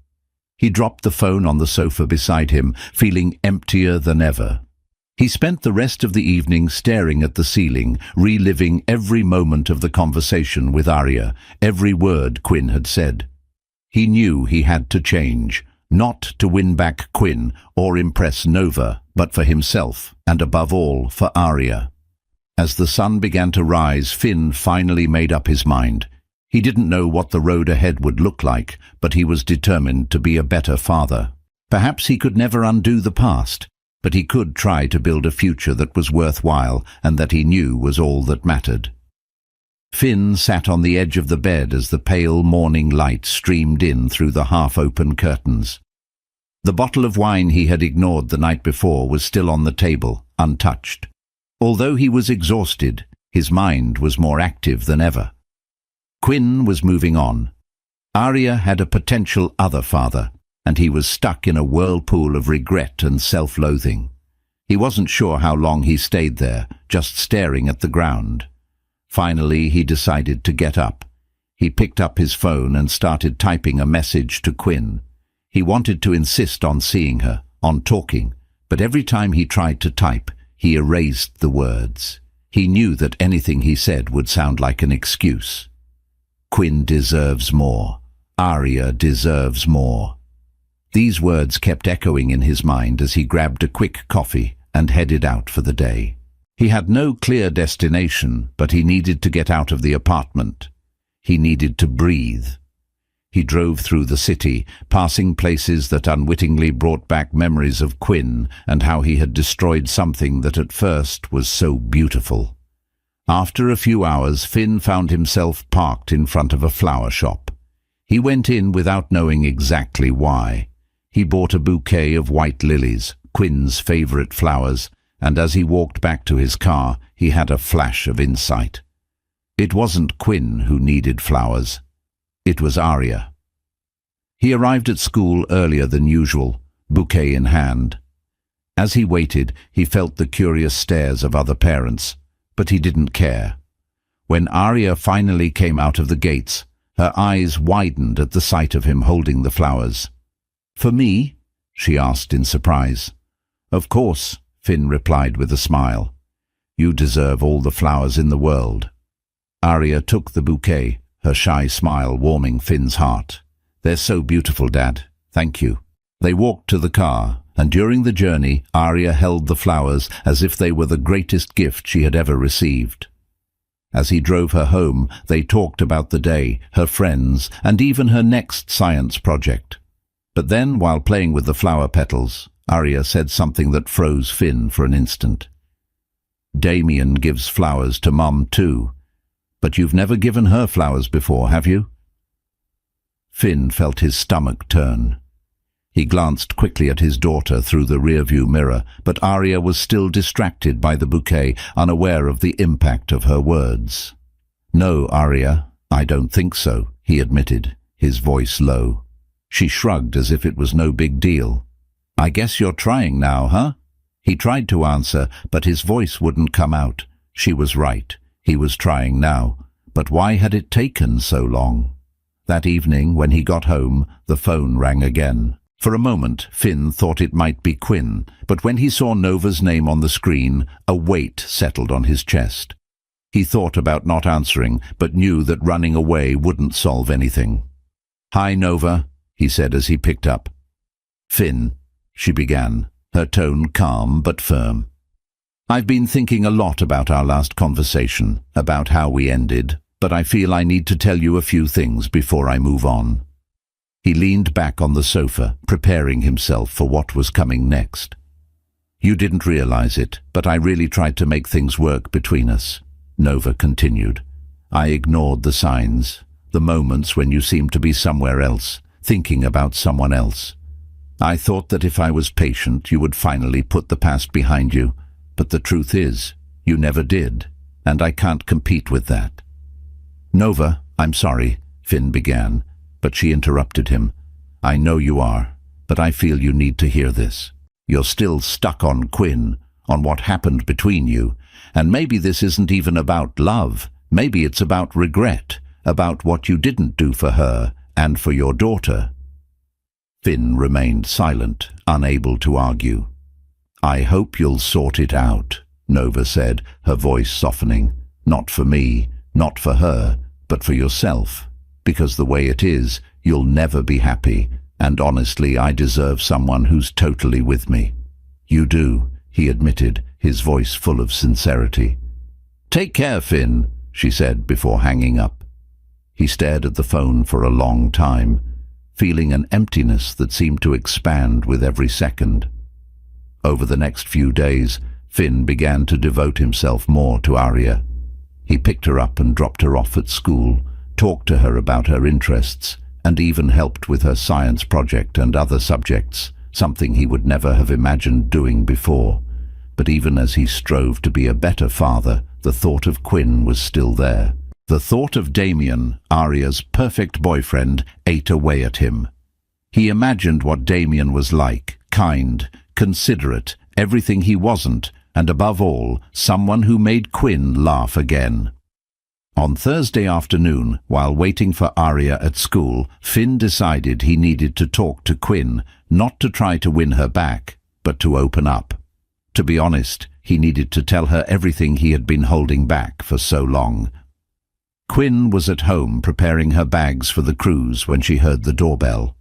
He dropped the phone on the sofa beside him, feeling emptier than ever. He spent the rest of the evening staring at the ceiling, reliving every moment of the conversation with Arya, every word Quinn had said. He knew he had to change. Not to win back Quinn or impress Nova, but for himself, and above all, for Arya. As the sun began to rise, Finn finally made up his mind. He didn't know what the road ahead would look like, but he was determined to be a better father. Perhaps he could never undo the past, but he could try to build a future that was worthwhile and that he knew was all that mattered. Finn sat on the edge of the bed as the pale morning light streamed in through the half-open curtains. The bottle of wine he had ignored the night before was still on the table, untouched. Although he was exhausted, his mind was more active than ever. Quinn was moving on. Arya had a potential other father, and he was stuck in a whirlpool of regret and self-loathing. He wasn't sure how long he stayed there, just staring at the ground. Finally, he decided to get up. He picked up his phone and started typing a message to Quinn. He wanted to insist on seeing her, on talking, but every time he tried to type, he erased the words. He knew that anything he said would sound like an excuse. Quinn deserves more. Arya deserves more. These words kept echoing in his mind as he grabbed a quick coffee and headed out for the day. He had no clear destination, but he needed to get out of the apartment. He needed to breathe. He drove through the city, passing places that unwittingly brought back memories of Quinn and how he had destroyed something that at first was so beautiful. After a few hours, Finn found himself parked in front of a flower shop. He went in without knowing exactly why. He bought a bouquet of white lilies, Quinn's favorite flowers, and as he walked back to his car, he had a flash of insight. It wasn't Quinn who needed flowers. It was Arya. He arrived at school earlier than usual, bouquet in hand. As he waited, he felt the curious stares of other parents, but he didn't care. When Arya finally came out of the gates, her eyes widened at the sight of him holding the flowers. "For me?" she asked in surprise. "Of course," Finn replied with a smile. "You deserve all the flowers in the world." Arya took the bouquet, her shy smile warming Finn's heart. "They're so beautiful, Dad. Thank you." They walked to the car, and during the journey, Arya held the flowers as if they were the greatest gift she had ever received. As he drove her home, they talked about the day, her friends, and even her next science project. But then, while playing with the flower petals, Arya said something that froze Finn for an instant. "Damien gives flowers to Mum too. But you've never given her flowers before, have you?" Finn felt his stomach turn. He glanced quickly at his daughter through the rearview mirror, but Arya was still distracted by the bouquet, unaware of the impact of her words. "No, Arya, I don't think so," he admitted, his voice low. She shrugged as if it was no big deal. "I guess you're trying now, huh?" He tried to answer, but his voice wouldn't come out. She was right. He was trying now. But why had it taken so long? That evening, when he got home, the phone rang again. For a moment, Finn thought it might be Quinn, but when he saw Nova's name on the screen, a weight settled on his chest. He thought about not answering, but knew that running away wouldn't solve anything. "Hi, Nova," he said as he picked up. "Finn," she began, her tone calm but firm. "I've been thinking a lot about our last conversation, about how we ended, but I feel I need to tell you a few things before I move on." He leaned back on the sofa, preparing himself for what was coming next. "You didn't realize it, but I really tried to make things work between us," Nova continued. "I ignored the signs, the moments when you seemed to be somewhere else, thinking about someone else. I thought that if I was patient, you would finally put the past behind you, but the truth is, you never did, and I can't compete with that." "Nova, I'm sorry," Finn began, but she interrupted him. "I know you are, but I feel you need to hear this. You're still stuck on Quinn, on what happened between you, and maybe this isn't even about love. Maybe it's about regret, about what you didn't do for her and for your daughter." Finn remained silent, unable to argue. "I hope you'll sort it out," Nova said, her voice softening. "Not for me, not for her, but for yourself. Because the way it is, you'll never be happy, and honestly, I deserve someone who's totally with me." "You do," he admitted, his voice full of sincerity. "Take care, Finn," she said before hanging up. He stared at the phone for a long time, feeling an emptiness that seemed to expand with every second. Over the next few days, Finn began to devote himself more to Arya. He picked her up and dropped her off at school, talked to her about her interests, and even helped with her science project and other subjects, something he would never have imagined doing before. But even as he strove to be a better father, the thought of Quinn was still there. The thought of Damien, Arya's perfect boyfriend, ate away at him. He imagined what Damien was like, kind, considerate, everything he wasn't, and above all, someone who made Quinn laugh again. On Thursday afternoon, while waiting for Arya at school, Finn decided he needed to talk to Quinn, not to try to win her back, but to open up. To be honest, he needed to tell her everything he had been holding back for so long. Quinn was at home preparing her bags for the cruise when she heard the doorbell.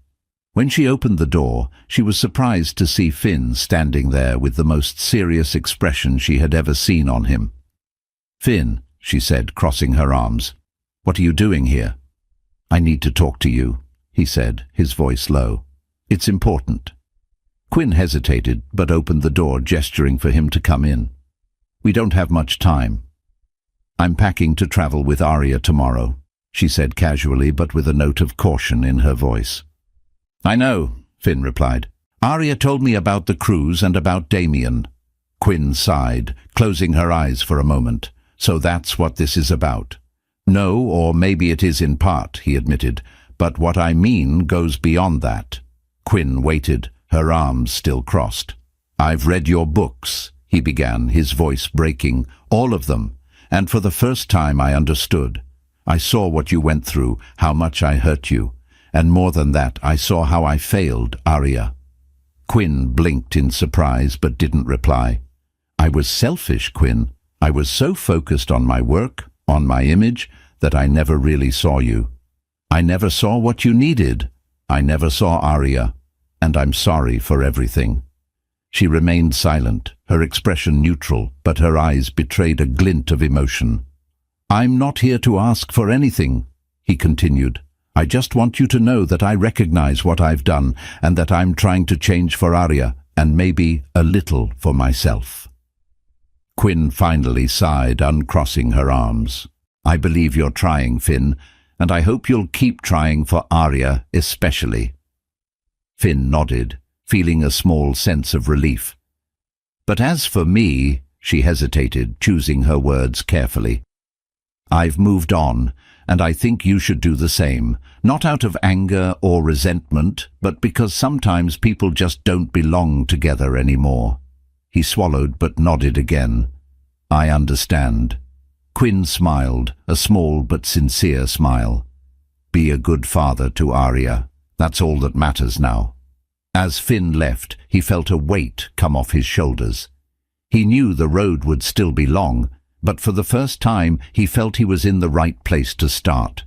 When she opened the door, she was surprised to see Finn standing there with the most serious expression she had ever seen on him. "Finn," she said, crossing her arms, "what are you doing here?" "I need to talk to you," he said, his voice low. "It's important." Quinn hesitated, but opened the door, gesturing for him to come in. "We don't have much time. I'm packing to travel with Arya tomorrow. she said casually, but with a note of caution in her voice. "I know," Finn replied. "Arya told me about the cruise and about Damien." Quinn sighed, closing her eyes for a moment. "So that's what this is about." "No, or maybe it is in part," he admitted, "but what I mean goes beyond that." Quinn waited, her arms still crossed. "I've read your books," he began, his voice breaking. "All of them. And for the first time I understood. I saw what you went through, how much I hurt you. And more than that, I saw how I failed, Arya." Quinn blinked in surprise but didn't reply. "I was selfish, Quinn. I was so focused on my work, on my image, that I never really saw you. I never saw what you needed. I never saw Arya. And I'm sorry for everything." She remained silent, her expression neutral, but her eyes betrayed a glint of emotion. "I'm not here to ask for anything," he continued. "I just want you to know that I recognize what I've done and that I'm trying to change for Arya and maybe a little for myself." Quinn finally sighed, uncrossing her arms. "I believe you're trying, Finn, and I hope you'll keep trying for Arya especially." Finn nodded, feeling a small sense of relief. "But as for me," she hesitated, choosing her words carefully, "I've moved on, and I think you should do the same, not out of anger or resentment, but because sometimes people just don't belong together anymore." He swallowed but nodded again. "I understand." Quinn smiled, a small but sincere smile. "Be a good father to Arya. That's all that matters now." As Finn left, he felt a weight come off his shoulders. He knew the road would still be long, but for the first time he felt he was in the right place to start.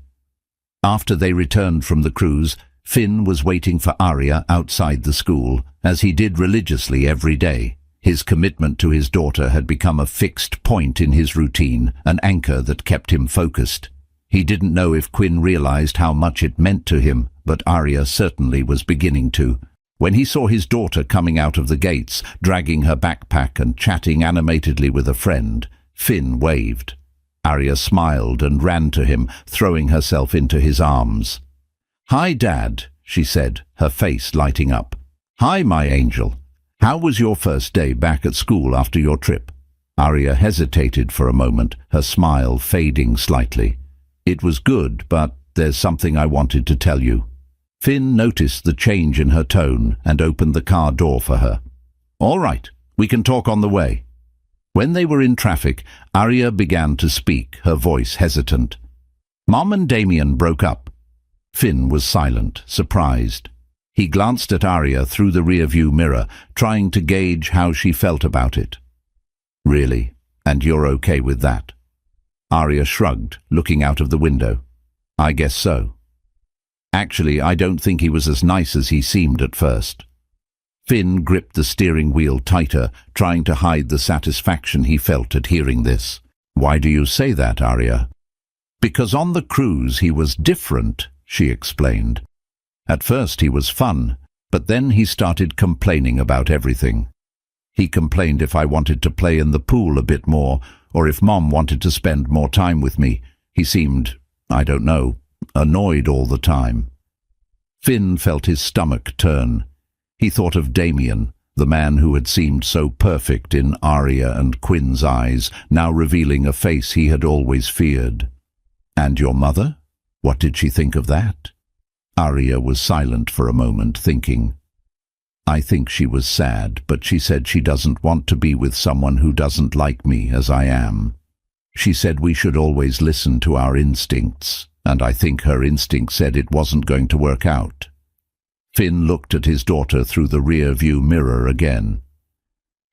After they returned from the cruise, Finn was waiting for Arya outside the school, as he did religiously every day. His commitment to his daughter had become a fixed point in his routine, an anchor that kept him focused. He didn't know if Quinn realized how much it meant to him, but Arya certainly was beginning to. When he saw his daughter coming out of the gates, dragging her backpack and chatting animatedly with a friend, Finn waved. Arya smiled and ran to him, throwing herself into his arms. "Hi, Dad," she said, her face lighting up. "Hi, my angel. How was your first day back at school after your trip?" Arya hesitated for a moment, her smile fading slightly. "It was good, but there's something I wanted to tell you." Finn noticed the change in her tone and opened the car door for her. "All right, we can talk on the way." When they were in traffic, Arya began to speak, her voice hesitant. "Mom and Damien broke up." Finn was silent, surprised. He glanced at Arya through the rear-view mirror, trying to gauge how she felt about it. "Really? And you're okay with that?" Arya shrugged, looking out of the window. "I guess so. Actually, I don't think he was as nice as he seemed at first." Finn gripped the steering wheel tighter, trying to hide the satisfaction he felt at hearing this. "Why do you say that, Arya?" "Because on the cruise he was different," she explained. "At first he was fun, but then he started complaining about everything. He complained if I wanted to play in the pool a bit more, or if Mom wanted to spend more time with me. He seemed, I don't know, annoyed all the time." Finn felt his stomach turn. He thought of Damien, the man who had seemed so perfect in Arya and Quinn's eyes, now revealing a face he had always feared. "And your mother? What did she think of that?" Arya was silent for a moment, thinking. "I think she was sad, but she said she doesn't want to be with someone who doesn't like me as I am. She said we should always listen to our instincts, and I think her instinct said it wasn't going to work out." Finn looked at his daughter through the rear-view mirror again.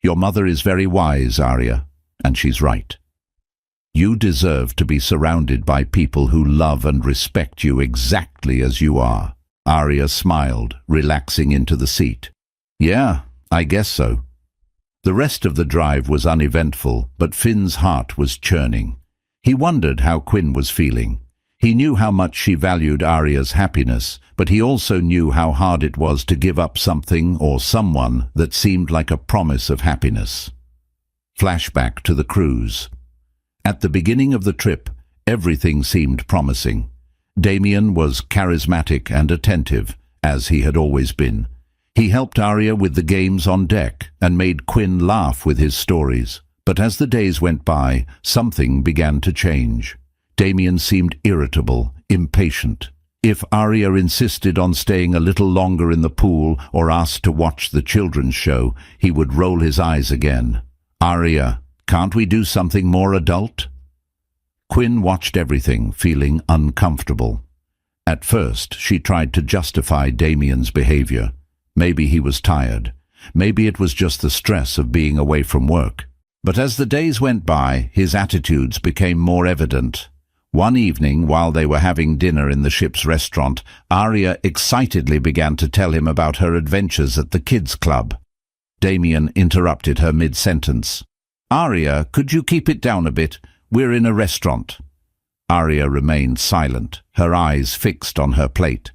"Your mother is very wise, Arya, and she's right. You deserve to be surrounded by people who love and respect you exactly as you are." Arya smiled, relaxing into the seat. "Yeah, I guess so." The rest of the drive was uneventful, but Finn's heart was churning. He wondered how Quinn was feeling. He knew how much she valued Arya's happiness, but he also knew how hard it was to give up something or someone that seemed like a promise of happiness. Flashback to the cruise. At the beginning of the trip, everything seemed promising. Damien was charismatic and attentive, as he had always been. He helped Arya with the games on deck and made Quinn laugh with his stories. But as the days went by, something began to change. Damien seemed irritable, impatient. If Arya insisted on staying a little longer in the pool or asked to watch the children's show, he would roll his eyes again. "Arya, can't we do something more adult?" Quinn watched everything, feeling uncomfortable. At first, she tried to justify Damien's behavior. Maybe he was tired. Maybe it was just the stress of being away from work. But as the days went by, his attitudes became more evident. One evening, while they were having dinner in the ship's restaurant, Arya excitedly began to tell him about her adventures at the kids' club. Damien interrupted her mid-sentence. "Arya, could you keep it down a bit? We're in a restaurant." Arya remained silent, her eyes fixed on her plate.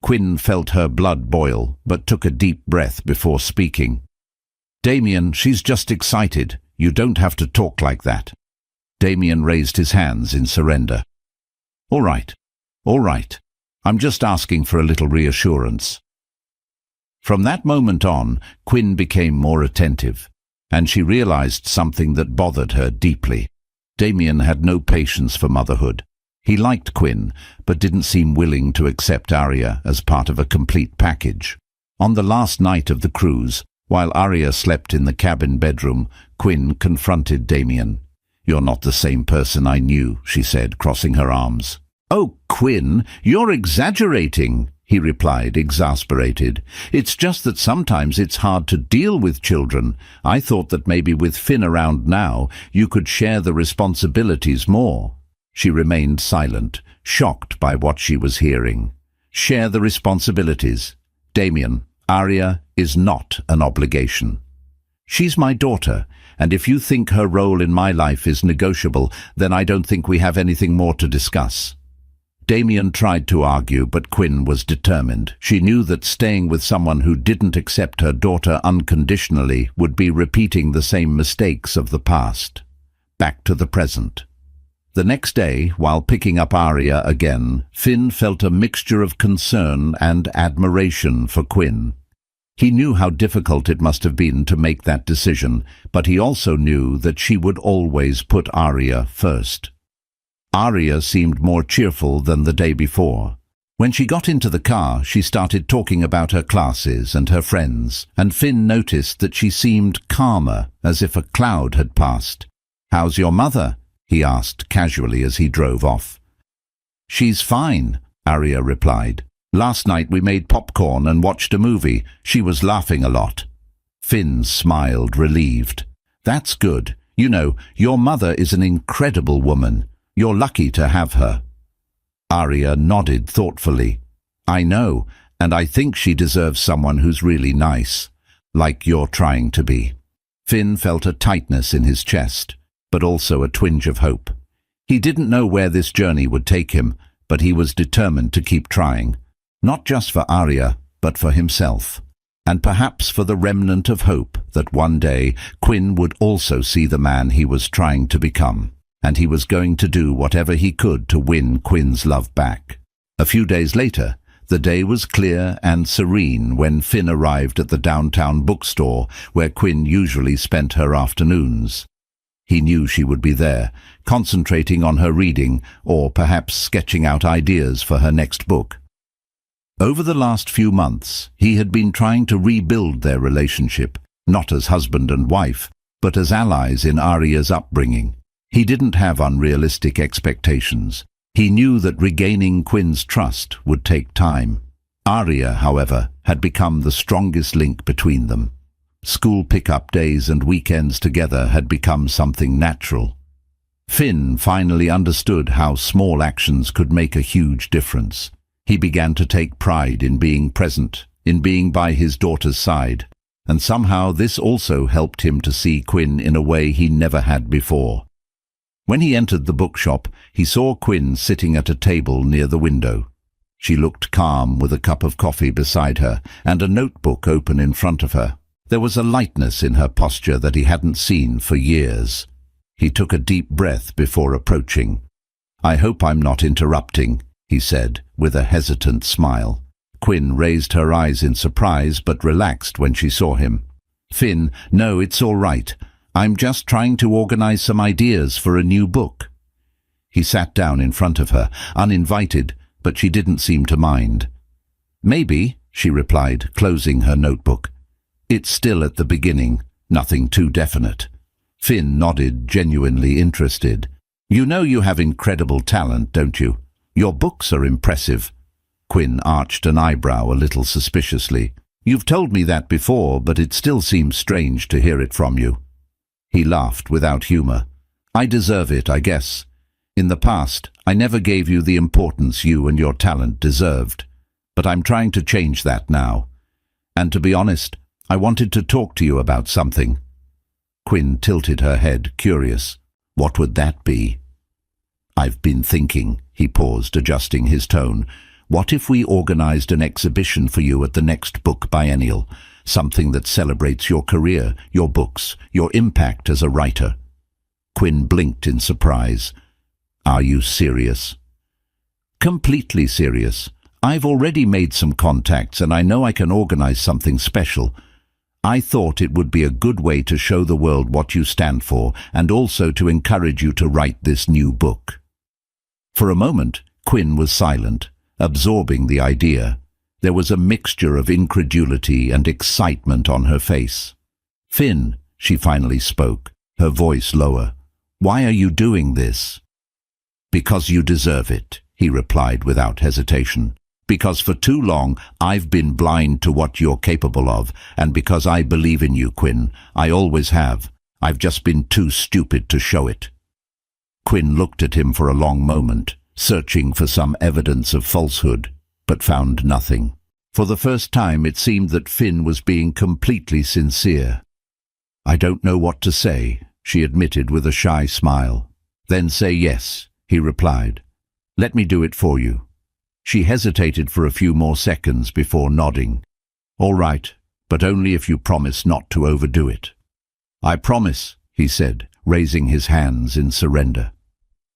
Quinn felt her blood boil, but took a deep breath before speaking. "Damien, she's just excited. You don't have to talk like that." Damien raised his hands in surrender. All right. I'm just asking for a little reassurance." From that moment on, Quinn became more attentive, and she realized something that bothered her deeply. Damien had no patience for motherhood. He liked Quinn, but didn't seem willing to accept Arya as part of a complete package. On the last night of the cruise, while Arya slept in the cabin bedroom, Quinn confronted Damien. "You're not the same person I knew," she said, crossing her arms. "Oh, Quinn, you're exaggerating," he replied, exasperated. "It's just that sometimes it's hard to deal with children. I thought that maybe with Finn around now, you could share the responsibilities more." She remained silent, shocked by what she was hearing. Share the responsibilities. Damien, Arya is not an obligation. She's my daughter, and if you think her role in my life is negotiable, then I don't think we have anything more to discuss. Damien tried to argue, but Quinn was determined. She knew that staying with someone who didn't accept her daughter unconditionally would be repeating the same mistakes of the past. Back to the present. The next day, while picking up Arya again, Finn felt a mixture of concern and admiration for Quinn. He knew how difficult it must have been to make that decision, but he also knew that she would always put Arya first. Arya seemed more cheerful than the day before. When she got into the car, she started talking about her classes and her friends, and Finn noticed that she seemed calmer, as if a cloud had passed. "How's your mother?" he asked casually as he drove off. "She's fine," Arya replied. "Last night we made popcorn and watched a movie. She was laughing a lot." Finn smiled, relieved. "That's good. You know, your mother is an incredible woman. You're lucky to have her." Arya nodded thoughtfully. "I know, and I think she deserves someone who's really nice, like you're trying to be." Finn felt a tightness in his chest, but also a twinge of hope. He didn't know where this journey would take him, but he was determined to keep trying. Not just for Arya, but for himself, and perhaps for the remnant of hope that one day Quinn would also see the man he was trying to become, and he was going to do whatever he could to win Quinn's love back. A few days later, the day was clear and serene when Finn arrived at the downtown bookstore where Quinn usually spent her afternoons. He knew she would be there, concentrating on her reading or perhaps sketching out ideas for her next book. Over the last few months, he had been trying to rebuild their relationship, not as husband and wife, but as allies in Arya's upbringing. He didn't have unrealistic expectations. He knew that regaining Quinn's trust would take time. Arya, however, had become the strongest link between them. School pick-up days and weekends together had become something natural. Finn finally understood how small actions could make a huge difference. He began to take pride in being present, in being by his daughter's side, and somehow this also helped him to see Quinn in a way he never had before. When he entered the bookshop, he saw Quinn sitting at a table near the window. She looked calm with a cup of coffee beside her and a notebook open in front of her. There was a lightness in her posture that he hadn't seen for years. He took a deep breath before approaching. "I hope I'm not interrupting," he said, with a hesitant smile. Quinn raised her eyes in surprise but relaxed when she saw him. "Finn, no, it's all right. I'm just trying to organize some ideas for a new book." He sat down in front of her, uninvited, but she didn't seem to mind. "Maybe," she replied, closing her notebook. "It's still at the beginning, nothing too definite." Finn nodded, genuinely interested. "You know you have incredible talent, don't you? Your books are impressive." Quinn arched an eyebrow a little suspiciously. "You've told me that before, but it still seems strange to hear it from you." He laughed without humor. "I deserve it, I guess. In the past, I never gave you the importance you and your talent deserved. But I'm trying to change that now. And to be honest, I wanted to talk to you about something." Quinn tilted her head, curious. "What would that be?" "I've been thinking," he paused, adjusting his tone. "What if we organized an exhibition for you at the next book biennial? Something that celebrates your career, your books, your impact as a writer." Quinn blinked in surprise. "Are you serious?" "Completely serious. I've already made some contacts and I know I can organize something special. I thought it would be a good way to show the world what you stand for and also to encourage you to write this new book." For a moment, Quinn was silent, absorbing the idea. There was a mixture of incredulity and excitement on her face. "Finn," she finally spoke, her voice lower, "why are you doing this?" "Because you deserve it," he replied without hesitation. "Because for too long I've been blind to what you're capable of, and because I believe in you, Quinn. I always have. I've just been too stupid to show it." Quinn looked at him for a long moment, searching for some evidence of falsehood, but found nothing. For the first time it seemed that Finn was being completely sincere. "I don't know what to say," she admitted with a shy smile. "Then say yes," he replied. "Let me do it for you." She hesitated for a few more seconds before nodding. "All right, but only if you promise not to overdo it." "I promise," he said, raising his hands in surrender.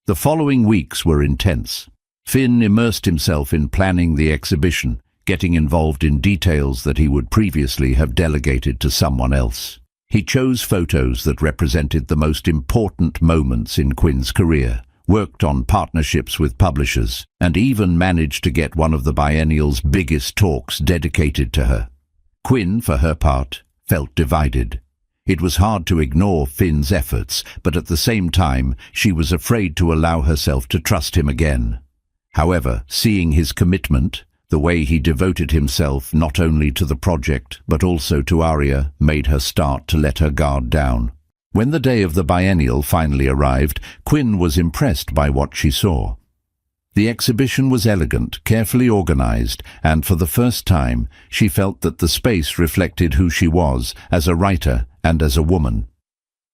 The following weeks were intense. Finn immersed himself in planning the exhibition, getting involved in details that he would previously have delegated to someone else. He chose photos that represented the most important moments in Quinn's career, worked on partnerships with publishers, and even managed to get one of the biennial's biggest talks dedicated to her. Quinn, for her part, felt divided. It was hard to ignore Finn's efforts, but at the same time, she was afraid to allow herself to trust him again. However, seeing his commitment, the way he devoted himself not only to the project but also to Arya, made her start to let her guard down. When the day of the biennial finally arrived, Quinn was impressed by what she saw. The exhibition was elegant, carefully organized, and for the first time, she felt that the space reflected who she was as a writer and as a woman.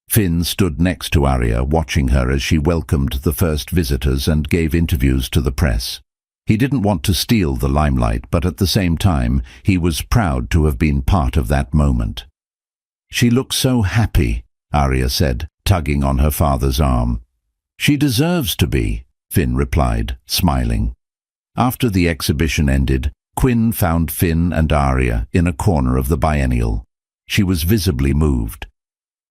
Finn stood next to Arya, watching her as she welcomed the first visitors and gave interviews to the press. He didn't want to steal the limelight, but at the same time, he was proud to have been part of that moment. "She looks so happy," Arya said, tugging on her father's arm. "She deserves to be," Finn replied, smiling. After the exhibition ended, Quinn found Finn and Arya in a corner of the biennial. She was visibly moved.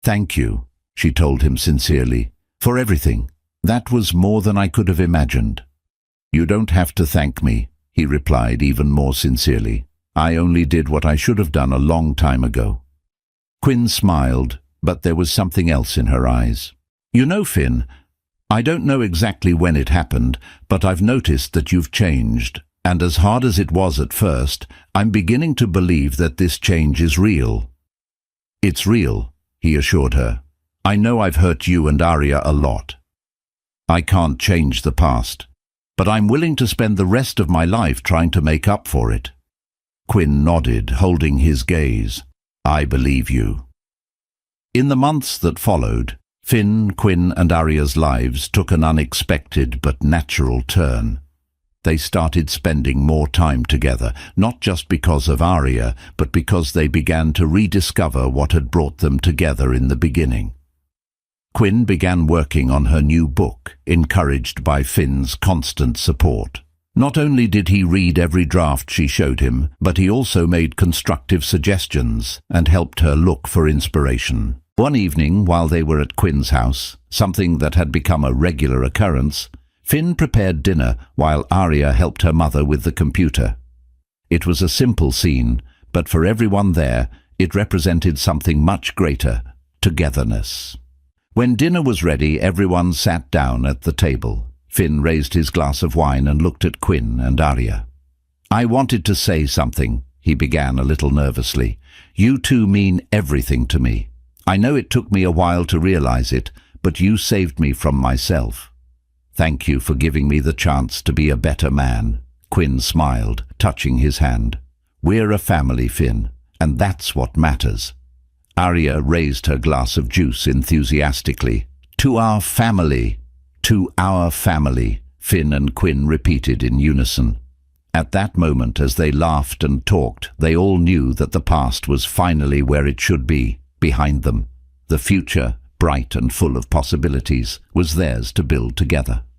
"Thank you," she told him sincerely, "for everything. That was more than I could have imagined." "You don't have to thank me," he replied even more sincerely. "I only did what I should have done a long time ago." Quinn smiled, but there was something else in her eyes. "You know, Finn, I don't know exactly when it happened, but I've noticed that you've changed, and as hard as it was at first, I'm beginning to believe that this change is real." "It's real," he assured her. "I know I've hurt you and Arya a lot. I can't change the past, but I'm willing to spend the rest of my life trying to make up for it." Quinn nodded, holding his gaze. "I believe you." In the months that followed, Finn, Quinn and Arya's lives took an unexpected but natural turn. They started spending more time together, not just because of Arya, but because they began to rediscover what had brought them together in the beginning. Quinn began working on her new book, encouraged by Finn's constant support. Not only did he read every draft she showed him, but he also made constructive suggestions and helped her look for inspiration. One evening, while they were at Quinn's house, something that had become a regular occurrence, Finn prepared dinner while Arya helped her mother with the computer. It was a simple scene, but for everyone there, it represented something much greater: togetherness. When dinner was ready, everyone sat down at the table. Finn raised his glass of wine and looked at Quinn and Arya. "I wanted to say something," he began a little nervously. "You two mean everything to me. I know it took me a while to realize it, but you saved me from myself. Thank you for giving me the chance to be a better man." Quinn smiled, touching his hand. "We're a family, Finn, and that's what matters." Arya raised her glass of juice enthusiastically. "To our family! To our family!" Finn and Quinn repeated in unison. At that moment, as they laughed and talked, they all knew that the past was finally where it should be, behind them. The future, bright and full of possibilities, was theirs to build together.